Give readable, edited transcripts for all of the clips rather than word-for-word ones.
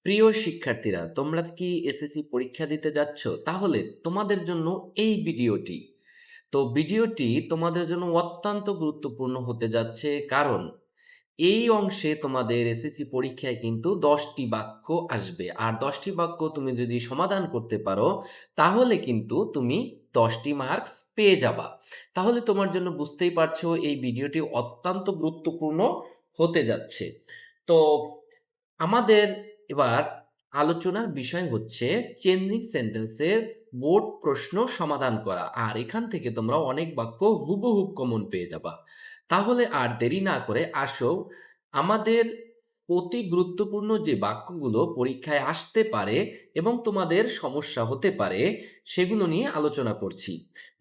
প্রিয় শিক্ষার্থীরা, তোমরা কি এসএসসি পরীক্ষা দিতে যাচ্ছ? তাহলে তোমাদের জন্য এই ভিডিওটি। তো ভিডিওটি তোমাদের জন্য অত্যন্ত গুরুত্বপূর্ণ হতে যাচ্ছে, কারণ এই অংশে তোমাদের এসএসসি পরীক্ষায় কিন্তু 10টি বাক্য আসবে, আর 10টি বাক্য তুমি যদি সমাধান করতে পারো তাহলে কিন্তু তুমি 10টি মার্কস পেয়ে যাবা। তাহলে তোমার জন্য বুঝতেই পারছো এই ভিডিওটি অত্যন্ত গুরুত্বপূর্ণ হতে যাচ্ছে। তো আমাদের এবার আলোচনার বিষয় হচ্ছে চেঞ্জিং সেন্টেন্সের বোর্ড প্রশ্ন সমাধান করা, আর এখান থেকে তোমরা অনেক বাক্য হুবহু কমন পেয়ে যাবা। তাহলে আর দেরি না করে আসো, আমাদের অতি গুরুত্বপূর্ণ যে বাক্যগুলো পরীক্ষায় আসতে পারে এবং তোমাদের সমস্যা হতে পারে সেগুলো নিয়ে আলোচনা করছি।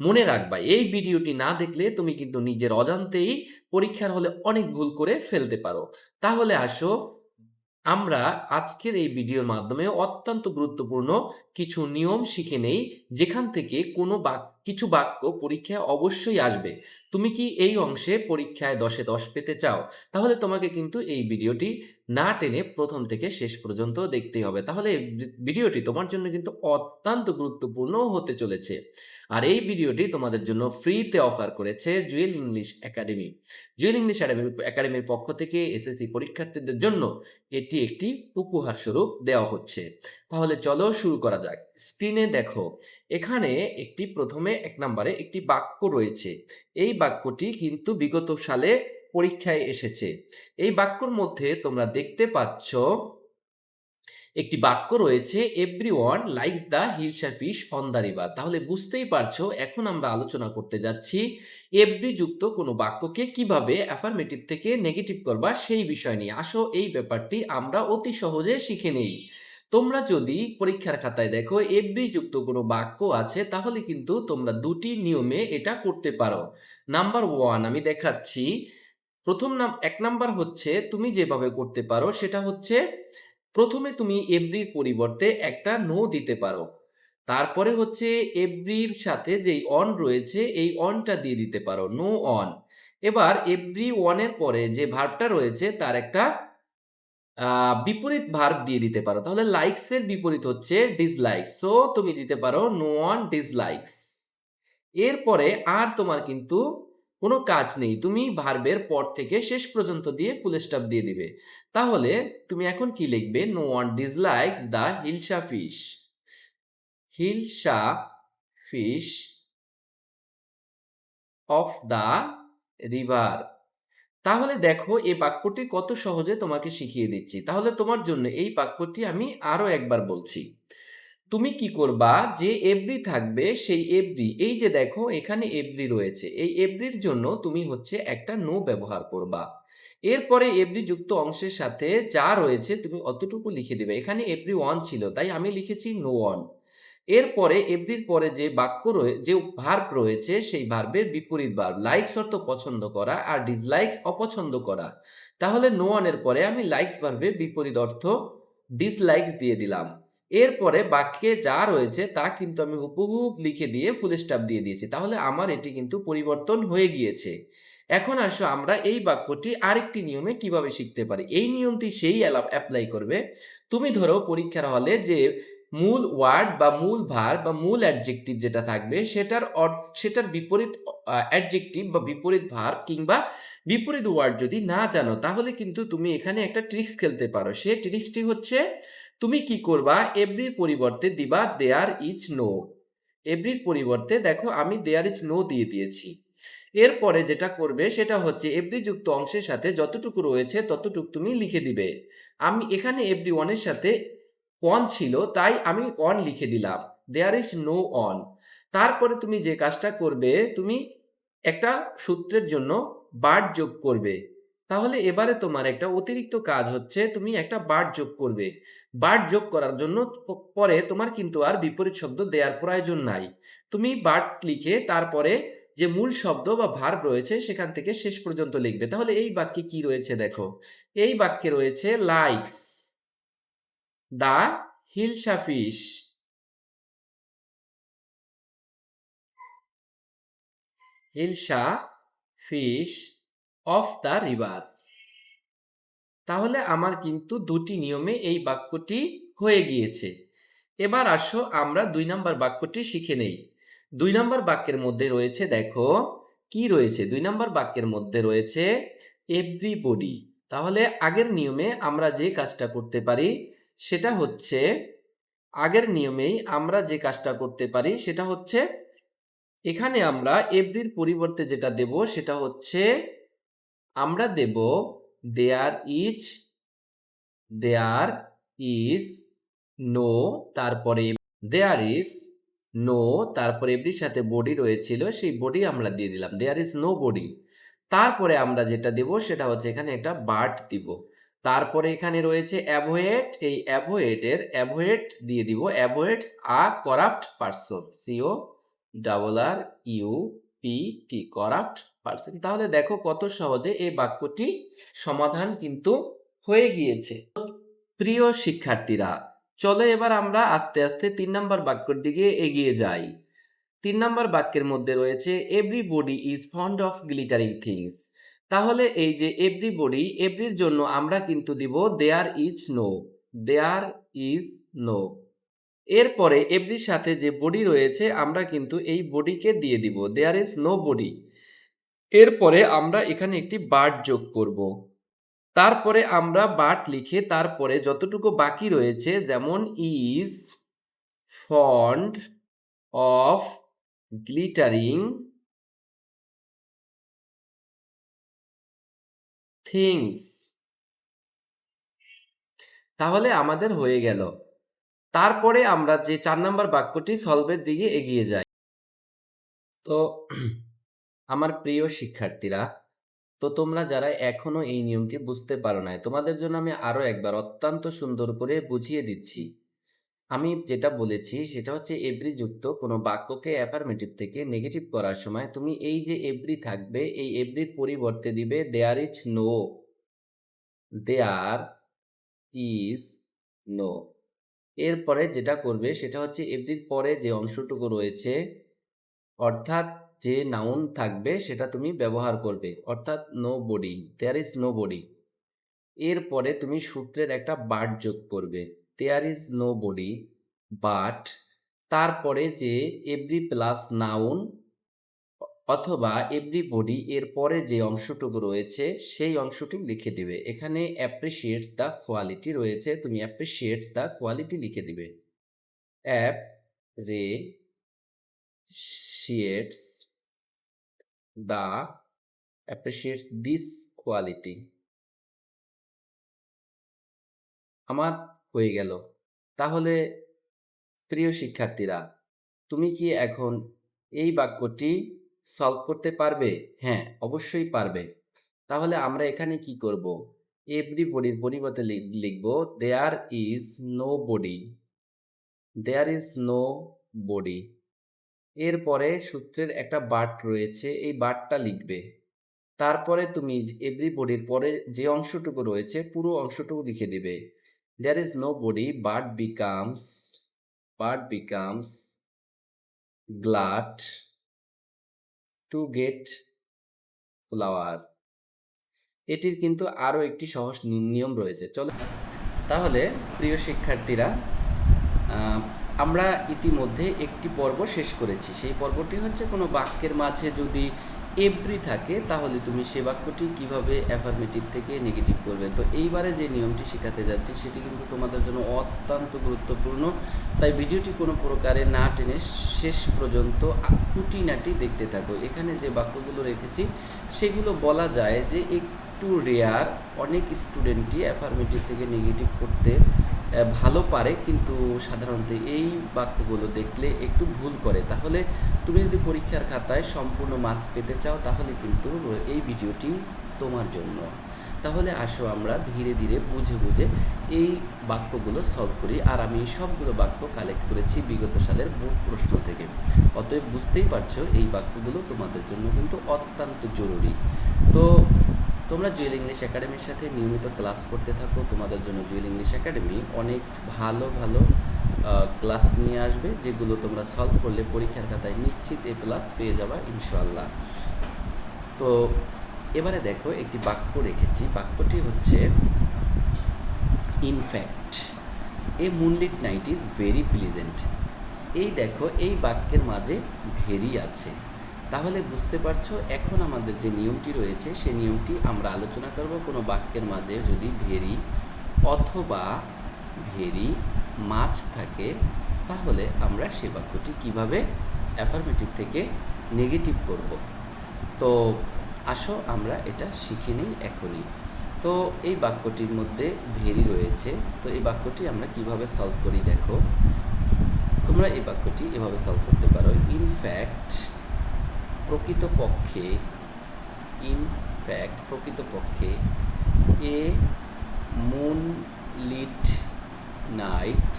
মনে রাখবা, এই ভিডিওটি না দেখলে তুমি কিন্তু নিজের অজান্তেই পরীক্ষার হলে অনেক ভুল করে ফেলতে পারো। তাহলে আসো, আমরা আজকের এই ভিডিওর মাধ্যমে অত্যন্ত গুরুত্বপূর্ণ কিছু নিয়ম শিখে নেই, যেখান থেকে কিছু বাক্য পরীক্ষায় অবশ্যই আসবে। তুমি কি এই অংশে পরীক্ষায় 10-এ 10 পেতে চাও? তাহলে তোমাকে কিন্তু এই ভিডিওটি না টেনে প্রথম থেকে শেষ পর্যন্ত দেখতেই হবে। তাহলে এই ভিডিওটি তোমার জন্য কিন্তু অত্যন্ত গুরুত্বপূর্ণ হতে চলেছে। আর এই ভিডিওটি তোমাদের জন্য ফ্রিতে অফার করেছে Jewel English academy. Jewel English একাডেমির পক্ষ থেকে এসএসসি পরীক্ষার্থীদের জন্য এটি একটি উপহার স্বরূপ দেওয়া হচ্ছে। তাহলে চলো শুরু করা যাক। স্ক্রিনে দেখো, এখানে প্রথমে 1 নম্বরে একটি বাক্য রয়েছে। এই বাক্যটি কিন্তু বিগত সালে পরীক্ষায় এসেছে। এই বাক্যর মধ্যে তোমরা দেখতে পাচ্ছ একটি বাক্য রয়েছে, everyone likes the hilsa fish on the river. তাহলে বুঝতেই পারছো, এখন আমরা আলোচনা করতে যাচ্ছি এভরি যুক্ত কোনো বাক্যকে কিভাবে অ্যাফার্মেটিভ থেকে নেগেটিভ করবা সেই বিষয় নিয়ে। আসো, এই ব্যাপারটি আমরা অতি সহজে শিখে নেই। তোমরা যদি পরীক্ষার খাতায় দেখো এভরি যুক্ত কোনো বাক্য আছে, তাহলে কিন্তু তোমরা দুটি নিয়মে এটা করতে পারো। নাম্বার ওয়ান আমি দেখাচ্ছি। 1 নাম্বার হচ্ছে, তুমি যেভাবে করতে পারো সেটা হচ্ছে, প্রথমে তুমি এভরির পরিবর্তে একটা নো দিতে পারো। তারপরে হচ্ছে এভরির সাথে যেই অন রয়েছে এই অনটা দিয়ে দিতে পারো, নো অন। এবার এভরি ওয়ানের পরে যে ভার্বটা রয়েছে তার একটা বিপরীত ভার্ব দিয়ে দিতে পারো। তাহলে লাইকস এর বিপরীত হচ্ছে ডিসলাইকস, সো তুমি দিতে পারো নো ওয়ান ডিসলাইকস। এরপরে আর তোমার কিন্তু কোনো কাজ নেই, তুমি ভার্বের পর থেকে শেষ পর্যন্ত দিয়ে ফুল স্টপ দিয়ে দিবে। তাহলে তুমি এখন কি লিখবে? No one dislikes the hilsa fish, hilsa fish of the river. তাহলে দেখো এই বাক্যটি কত সহজে তোমাকে শিখিয়ে দিচ্ছি। তাহলে তোমার জন্য এই বাক্যটি আমি আরো একবার বলছি। তুমি কি করবা, যে এভরি থাকবে সেই এভরি, এই যে দেখো এখানে এভরি রয়েছে, এই এভরির জন্য তুমি হচ্ছে একটা নো ব্যবহার করবা। এরপরে এভরি যুক্ত অংশের সাথে যা রয়েছে তুমি অতটুকু লিখে দিবে। এখানে এভরি ওয়ান ছিল তাই আমি লিখেছি নো ওয়ান। এরপরে এভরির পরে যে ভার্ব রয়েছে সেই ভার্বের বিপরীত ভার্ব, লাইকস অর্থ পছন্দ করা আর ডিসলাইকস অপছন্দ করা। তাহলে নো ওয়ানের পরে আমি লাইকস ভার্বের বিপরীত অর্থ ডিসলাইকস দিয়ে দিলাম। এরপরে বাক্যে যা রয়েছে তা কিন্তু আমি হুবহু লিখে দিয়ে ফুল স্টপ দিয়ে দিয়েছি। তাহলে আমার এটি কিন্তু পরিবর্তন হয়ে গিয়েছে। এখন আসো আমরা এই বাক্যটি আরেকটি নিয়মে কিভাবে শিখতে পারি। এই নিয়মটি সেই অ্যাপ্লাই করবে, তুমি ধরো পরীক্ষার হলে যে মূল ওয়ার্ড বা মূল ভার্ব বা মূল অ্যাডজেক্টিভ যেটা থাকবে সেটার বিপরীত অ্যাডজেক্টিভ বা বিপরীত ভার্ব কিংবা বিপরীত ওয়ার্ড যদি না জানো, তাহলে কিন্তু তুমি এখানে একটা ট্রিক্স খেলতে পারো। সে ট্রিক্সটি হচ্ছে, তুমি কি করবা, এভরির পরিবর্তে দিবা দেয়ার ইজ নো। এভরির পরিবর্তে দেখো আমি দেয়ার ইজ নো দিয়ে দিয়েছি। এরপরে যেটা করবে সেটা হচ্ছে এভরি যুক্ত অংশের সাথে যতটুকু রয়েছে ততটুকু তুমি লিখে দিবে। আমি এখানে এভরি ওয়ানের সাথে অন ছিল তাই আমি অন লিখে দিলাম, দেয়ার ইজ নো অন। তারপরে তুমি যে কাজটা করবে, তুমি একটা সূত্রের জন্য বার্ড যোগ করবে। তাহলে এবারে তোমার একটা অতিরিক্ত কাজ হচ্ছে, তুমি একটা বার্ড যোগ করবে। বার্ড যোগ করার জন্য পরে তোমার কিন্তু আর বিপরীত শব্দ দেওয়ার প্রয়োজন নাই। তুমি বার্ড লিখে তারপরে যে মূল শব্দ বা ভার্ব রয়েছে সেখান থেকে শেষ পর্যন্ত লিখবে। তাহলে এই বাক্যে কি রয়েছে দেখো, এই বাক্যে রয়েছে likes the hilsa fish, hilsa fish of the river. তাহলে আমার কিন্তু দুটি নিয়মে এই বাক্যটি হয়ে গিয়েছে। এবার আসো আমরা ২ নাম্বার বাক্যটি শিখে নেই। ২ নাম্বার বাক্যের মধ্যে রয়েছে, দেখো কি রয়েছে? ২ নাম্বার বাক্যের মধ্যে রয়েছে এভরিবডি। তাহলে আগের নিয়মে আমরা যে কাজটা করতে পারি সেটা হচ্ছে, আগের নিয়মেই আমরা যে কাজটা করতে পারি সেটা হচ্ছে, এখানে আমরা এভরির পরিবর্তে যেটা দেব সেটা হচ্ছে আমরা দেব there is, there is no, তারপরে দেয়ার ইজ নো, তারপরে এভরির সাথে বডি রয়েছিল, সেই বডি আমরা দিয়ে দিলাম, দেয়ার ইজ নো বডি। তারপরে আমরা যেটা দেব সেটা হচ্ছে এখানে একটা বার্ড দিব। তারপরে এখানে রয়েছে অ্যাভয়েড, এই অ্যাভয়েডের অ্যাভয়েড দিয়ে দিব, avoids a corrupt person, C O double R U P T, corrupt person. তাহলে দেখো কত সহজে এই বাক্যটি সমাধান কিন্তু হয়ে গিয়েছে। প্রিয় শিক্ষার্থীরা, চলো এবার আমরা আস্তে আস্তে ৩ নাম্বার বাক্যের দিকে এগিয়ে যাই। ৩ নাম্বার বাক্যের মধ্যে রয়েছে everybody is fond of glittering things. তাহলে এই যে এভরিবডি, এভরির জন্য আমরা কিন্তু দিব there is no, there is no. এরপরে এভরির সাথে যে বডি রয়েছে আমরা কিন্তু এই বডিকে দিয়ে দিব, দেয়ার ইজ নো বডি। এরপরে আমরা এখানে একটি বার্ড যোগ করব। তারপরে আমরা বাট লিখে তারপরে যতটুকু বাকি রয়েছে, যেমন is fond of glittering things, তাহলে আমাদের হয়ে গেল। তারপরে আমরা যে ৪ নাম্বার বাক্যটি সলভের দিকে এগিয়ে যাই। তো আমার প্রিয় শিক্ষার্থীরা, তো তোমরা যারা এখনো এই নিয়মটি বুঝতে পারো নাই, তোমাদের জন্য আমি আরো একবার অত্যন্ত সুন্দর করে বুঝিয়ে দিচ্ছি। আমি যেটা বলেছি সেটা হচ্ছে এভরি যুক্ত কোনো বাক্যকে অ্যাফার্মেটিভ থেকে নেগেটিভ করার সময় তুমি এই যে এভরি থাকবে, এই এভরির পরিবর্তে দিবে there is no, there is no. এরপরে যেটা করবে সেটা হচ্ছে এভরির পরে যে অংশটুকু রয়েছে, অর্থাৎ যে নাউন থাকবে সেটা তুমি ব্যবহার করবে, অর্থাৎ nobody, there is nobody. এরপরে তুমি সূত্রের একটা বাট যোগ করবে, there is nobody but, তারপরে যে এভরি প্লাস নাউন অথবা এভরিবডি এর পরে যে অংশটুকু রয়েছে সেই অংশটি লিখে দিবে। এখানে অ্যাপ্রিসিয়েটস দ্য কোয়ালিটি রয়েছে, তুমি অ্যাপ্রিসিয়েটস দ্য কোয়ালিটি লিখে দিবে, appreciates the, appreciates this quality. আমার হয়ে গেল। তাহলে প্রিয় শিক্ষার্থীরা, তুমি কি এখন এই বাক্যটি সলভ করতে পারবে? হ্যাঁ, অবশ্যই পারবে। তাহলে আমরা এখানে কি করব? এভরিবডির পরিবর্তে লিখব there is nobody, there is nobody. এরপরে সূত্রের একটা বাট রয়েছে, এই বাটটা লিখবে। তারপরে তুমি এভরিবডির পরে যে অংশটুকু রয়েছে পুরো অংশটুকু লিখে দিবে, there is nobody but becomes glad to get flower। এটির কিন্তু আরও একটি সহজ নিয়ম রয়েছে। চলো তাহলে প্রিয় শিক্ষার্থীরা, আমরা ইতিমধ্যে একটি পর্ব শেষ করেছি। সেই পর্বটি হচ্ছে কোনো বাক্যের মাঝে যদি এভরি থাকে তাহলে তুমি সে বাক্যটি কিভাবে অ্যাফার্মেটিভ থেকে নেগেটিভ করবে। তো এইবারে যে নিয়মটি শেখাতে যাচ্ছি সেটি কিন্তু তোমাদের জন্য অত্যন্ত গুরুত্বপূর্ণ, তাই ভিডিওটি কোনো প্রকারে না টেনে শেষ পর্যন্ত খুঁটিনাটি দেখতে থাকো। এখানে যে বাক্যগুলো রেখেছি সেগুলো বলা যায় যে একটু রেয়ার, অনেক স্টুডেন্টই অ্যাফার্মেটিভ থেকে নেগেটিভ করতে ভালো পারে, কিন্তু সাধারণত এই বাক্যগুলো দেখলে একটু ভুল করে। তাহলে তুমি যদি পরীক্ষার খাতায় সম্পূর্ণ মার্কস পেতে চাও তাহলে কিন্তু এই ভিডিওটি তোমার জন্য। তাহলে আসো আমরা ধীরে ধীরে বুঝে বুঝে এই বাক্যগুলো সলভ করি। আর আমি সবগুলো বাক্য কালেক্ট করেছি বিগত সালের বোর্ড প্রশ্ন থেকে। অতএব বুঝতেই পারছো এই বাক্যগুলো তোমাদের জন্য কিন্তু অত্যন্ত জরুরি। তো তোমরা জুয়েল ইংলিশ একাডেমির সাথে নিয়মিত ক্লাস করতে থাকো। তোমাদের জন্য জুয়েল ইংলিশ একাডেমি অনেক ভালো ভালো ক্লাস নিয়ে আসবে, যেগুলো তোমরা সলভ করলে পরীক্ষার খাতায় নিশ্চিত এ প্লাস পেয়ে যাবা ইনশাআল্লাহ। তো এবারে দেখো একটি বাক্য রেখেছি, বাক্যটি হচ্ছে in fact A moonlit night is very pleasant. এই দেখো এই বাক্যের মাঝে ভেরি আছে, তাহলে বুঝতে পারছো এখন আমাদের যে নিয়মটি রয়েছে সেই নিয়মটি আমরা আলোচনা করব। কোনো বাক্যের মাঝে যদি ভেরি অথবা ভেরি মাছ থাকে তাহলে আমরা সে বাক্যটি কিভাবে অ্যাফার্মেটিভ থেকে নেগেটিভ করব। তো আসো আমরা এটা শিখে নিই এখনই। তো এই বাক্যটির মধ্যে ভেরি রয়েছে, তো এই বাক্যটি আমরা কিভাবে সলভ করি দেখো। তোমরা এই বাক্যটি এভাবে সলভ করতে পারো, ইনফ্যাক্ট প্রকৃতপক্ষে, ইনফ্যাক্ট প্রকৃতপক্ষে a moonlit night,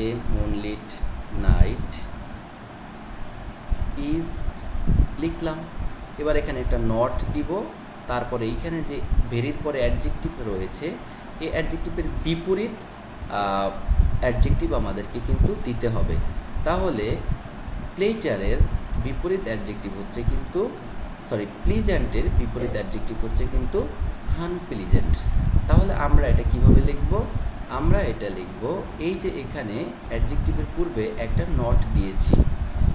a moonlit night is, লিখলাম। এবার এখানে একটা নট দিব, তারপরে এইখানে যে ভেরির পরে অ্যাডজেক্টিভ রয়েছে এই অ্যাডজেক্টিভের বিপরীত অ্যাডজেক্টিভ আমাদেরকে কিন্তু দিতে হবে। তাহলে প্লেজারের বিপরীত অ্যাডজেক্টিভ হচ্ছে কিন্তু প্লিজেন্টের বিপরীত অ্যাডজেক্টিভ হচ্ছে কিন্তু আনপ্লিজেন্ট। তাহলে আমরা এটা কিভাবে লিখব? আমরা এটা লিখব, এই যে এখানে অ্যাডজেক্টিভের পূর্বে একটা নট দিয়েছি,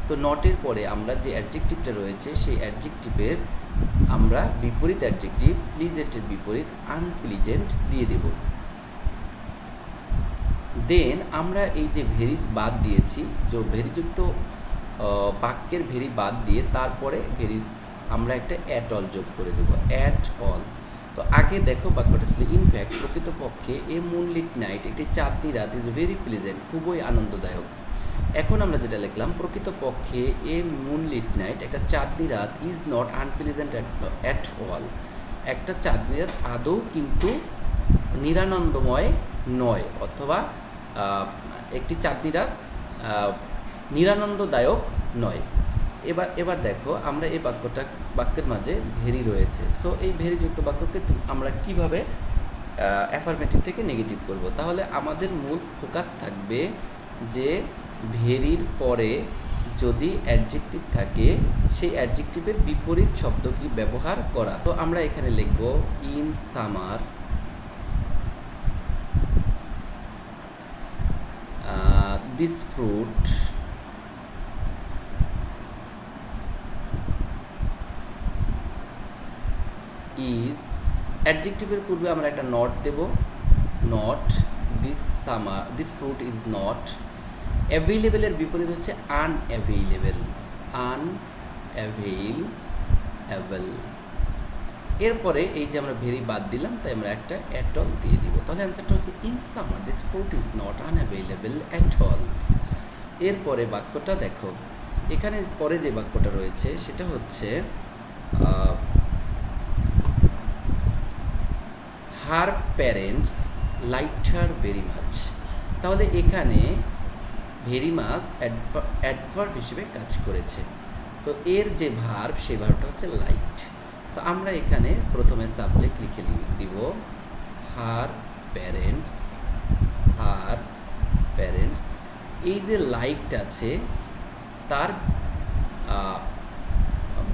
তো নটের পরে আমরা যে অ্যাডজেক্টিভটা রয়েছে সেই অ্যাডজেক্টিভের আমরা বিপরীত অ্যাডজেক্টিভ প্লিজেন্টের বিপরীত আনপ্লিজেন্ট দিয়ে দেব। দেন আমরা এই যে ভেরিজ বাদ দিয়েছি, যে ভেরিযুক্ত বাক্যের ভেরি বাদ দিয়ে তারপরে ভেরি আমরা একটা অ্যাট অল যোগ করে দেবো, অ্যাট অল। তো আগে দেখো বাক্যটা ছিল ইনফ্যাক্ট প্রকৃতপক্ষে এ মুনলিট নাইট, একটি চাঁদনি রাত ইজ ভেরি প্লিজেন্ট, খুবই আনন্দদায়ক। এখন আমরা যেটা লিখলাম, প্রকৃতপক্ষে এ মুনলিট নাইট, একটা চাঁদনি রাত is not unpleasant at all, একটা চাঁদনি রাত আদৌ কিন্তু নিরানন্দময় নয়, অথবা একটি চাঁদনি রাত নিরানন্দদায়ক নয়। এবার দেখো আমরা এই বাক্যের মাঝে ভেরি রয়েছে, সো এই ভেরিযুক্ত বাক্যকে আমরা কিভাবে অ্যাফার্মেটিভ থেকে নেগেটিভ করব। তাহলে আমাদের মূল ফোকাস থাকবে যে ভেরির পরে যদি অ্যাডজেক্টিভ থাকে সেই অ্যাডজেক্টিভের বিপরীত শব্দ কি ব্যবহার করা। তো আমরা এখানে লিখব in summer this fruit is, অ্যাডজেক্টিভের পূর্বে আমরা একটা নট দেব, not this summer, this fruit is not অ্যাভেইলেবলের বিপরীত হচ্ছে আনঅ্যাভেইলেবল, আনঅ্যাভেইলেবল। এরপরে এই যে আমরা ভেরি বাদ দিলাম তাই আমরা একটা অ্যাট অল দিয়ে দিব। তাহলে অ্যান্সারটা হচ্ছে in summer this fruit is not unavailable at all. এরপরে বাক্যটা দেখো, এখানে পরে যে বাক্যটা রয়েছে সেটা হচ্ছে her parents liked her very much. তাহলে এখানে ভেরি মাচ অ্যাডভার্ব হিসেবে কাজ করেছে, তো এর যে ভার্ব সেই ভার্বটা হচ্ছে লাইকড। তো আমরা এখানে প্রথমে সাবজেক্ট লিখে দিব হার প্যারেন্টস, হার প্যারেন্টস। এই যে লাইকড আছে তার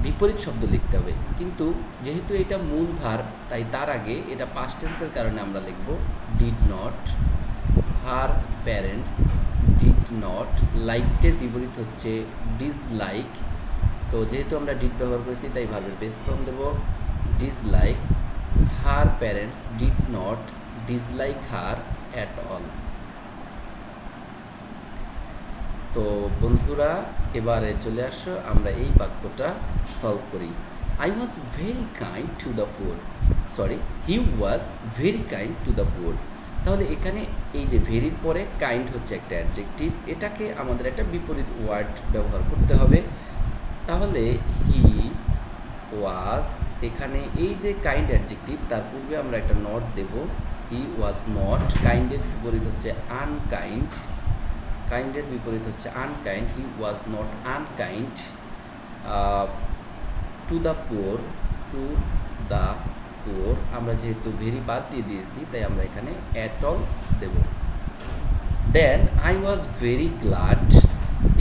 বিপরীত শব্দ লিখতে হবে, কিন্তু যেহেতু এটা মূল ভার্ব তাই তার আগে এটা পাস্ট টেন্সের কারণে আমরা লিখব did not, her parents did not. লাইকটের বিপরীত হচ্ছে ডিসলাইক, তো যেহেতু আমরা ডিড ব্যবহার করেছি তাই ভার্বের বেস ফর্ম দেব dislike. Her parents did not dislike her at all. তো বন্ধুরা এবারে চলে আসো আমরা এই বাক্যটা সলভ করি। I was very kind to the poor, he was very kind to the poor. তাহলে এখানে এই যে ভেরির পরে কাইন্ড হচ্ছে একটা অ্যাডজেক্টিভ, এটাকে আমাদের একটা বিপরীত ওয়ার্ড ব্যবহার করতে হবে। তাহলে হি ওয়াজ, এখানে এই যে কাইন্ড অ্যাডজেক্টিভ তার পূর্বে আমরা একটা not Dev, he was not. কাইন্ডের বিপরীত হচ্ছে আনকাইন্ড, কাইন্ডের বিপরীত হচ্ছে unkind, he was not unkind to the poor, to the poor. আমরা যেহেতু ভেরি বাদ দিয়ে দিয়েছি তাই আমরা এখানে অ্যাট অল দেব। Then I was very glad,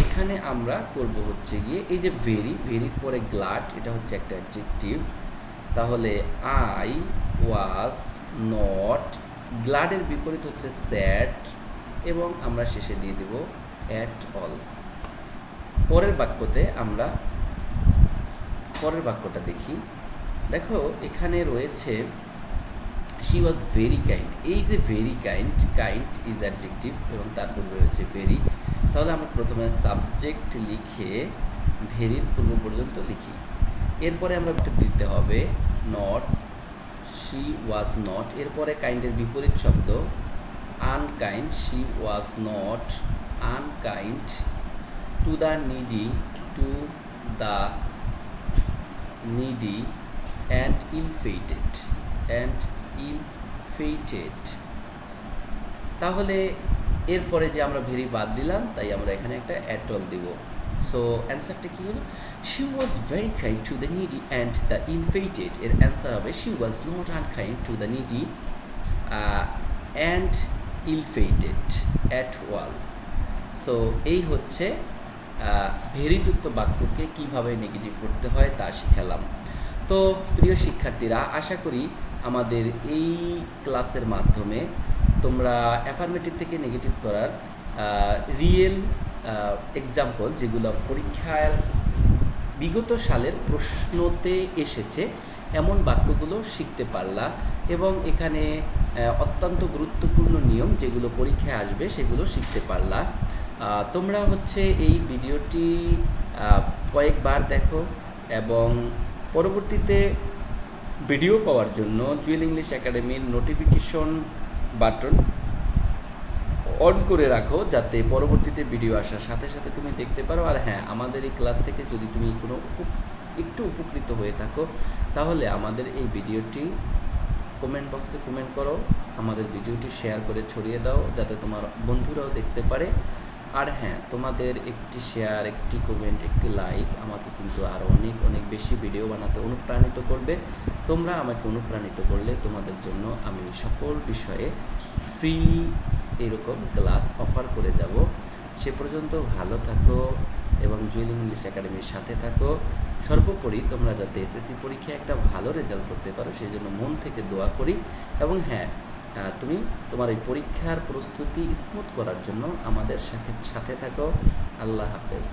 এখানে আমরা করব হচ্ছে গিয়ে এই যে ভেরির পরে গ্ল্যাড, এটা হচ্ছে একটা অ্যাডজেক্টিভ। তাহলে আই ওয়াজ নট গ্লাডের বিপরীত হচ্ছে স্যাড, এবং আমরা শেষে দিয়ে দেব অ্যাট অল। পরের বাক্যটা দেখি। দেখো এখানে রয়েছে শি ওয়াজ ভেরি কাইন্ড। এই যে ভেরি কাইন্ড ইজ অ্যাডজেক্টিভ এবং তারপর রয়েছে ভেরি। তাহলে আমরা প্রথমে সাবজেক্ট লিখে ভেরির পূর্ব পর্যন্ত লিখি। এরপরে আমরা দিতে হবে নট, শি ওয়াজ নট। এরপরে কাইন্ডের বিপরীত শব্দ unkind, she was not unkind to the needy, to the needy and ill fated, তাহলে এরপরে যে আমরা ভেরি বাদ দিলাম, তাই আমরা এখানে একটা অ্যাটল দিব। সো অ্যান্সারটা কী হলো? She was very kind to the needy and the ill fated. এর অ্যান্সার হবে she was not unkind to the needy and ill fated at all. So এই হচ্ছে ভেরিযুক্ত বাক্যকে কিভাবে নেগেটিভ করতে হয় তা শিখালাম। তো প্রিয় শিক্ষার্থীরা, আশা করি আমাদের এই ক্লাসের মাধ্যমে তোমরা অ্যাফার্মেটিভ থেকে নেগেটিভ করার রিয়েল এক্সাম্পল, যেগুলো পরীক্ষার বিগত সালের প্রশ্নতে এসেছে, এমন বাক্যগুলো শিখতে পারলা এবং এখানে অত্যন্ত গুরুত্বপূর্ণ নিয়ম যেগুলো পরীক্ষায় আসবে সেগুলো শিখতে পারলা। তোমরা হচ্ছে এই ভিডিওটি কয়েকবার দেখো এবং পরবর্তীতে ভিডিও পাওয়ার জন্য জুয়েল ইংলিশ একাডেমির নোটিফিকেশন বাটন অন করে রাখো, যাতে পরবর্তীতে ভিডিও আসার সাথে সাথে তুমি দেখতে পারো। আর হ্যাঁ, আমাদের এই ক্লাস থেকে যদি তুমি একটু উপকৃত হয়ে থাকো, তাহলে আমাদের এই ভিডিওটি কমেন্ট বক্সে কমেন্ট করো, আমাদের ভিডিওটি শেয়ার করে ছড়িয়ে দাও, যাতে তোমার বন্ধুরাও দেখতে পারে। আর হ্যাঁ, তোমাদের একটি শেয়ার, একটি কমেন্ট, একটি লাইক আমাকে কিন্তু আরও অনেক অনেক বেশি ভিডিও বানাতে অনুপ্রাণিত করবে। তোমরা আমাকে অনুপ্রাণিত করলে তোমাদের জন্য আমি সকল বিষয়ে ফ্রি এরকম ক্লাস অফার করে যাব। সে পর্যন্ত ভালো থাকো এবং জুয়েল ইংলিশ একাডেমির সাথে থাকো। সর্বোপরি তোমরা যাতে এসএসসি পরীক্ষায় একটা ভালো রেজাল্ট করতে পারো, সেই জন্য মন থেকে দোয়া করি। এবং হ্যাঁ, তুমি তোমার এই পরীক্ষার প্রস্তুতি স্মুথ করার জন্য আমাদের সাথে থাকো। আল্লাহ হাফেজ।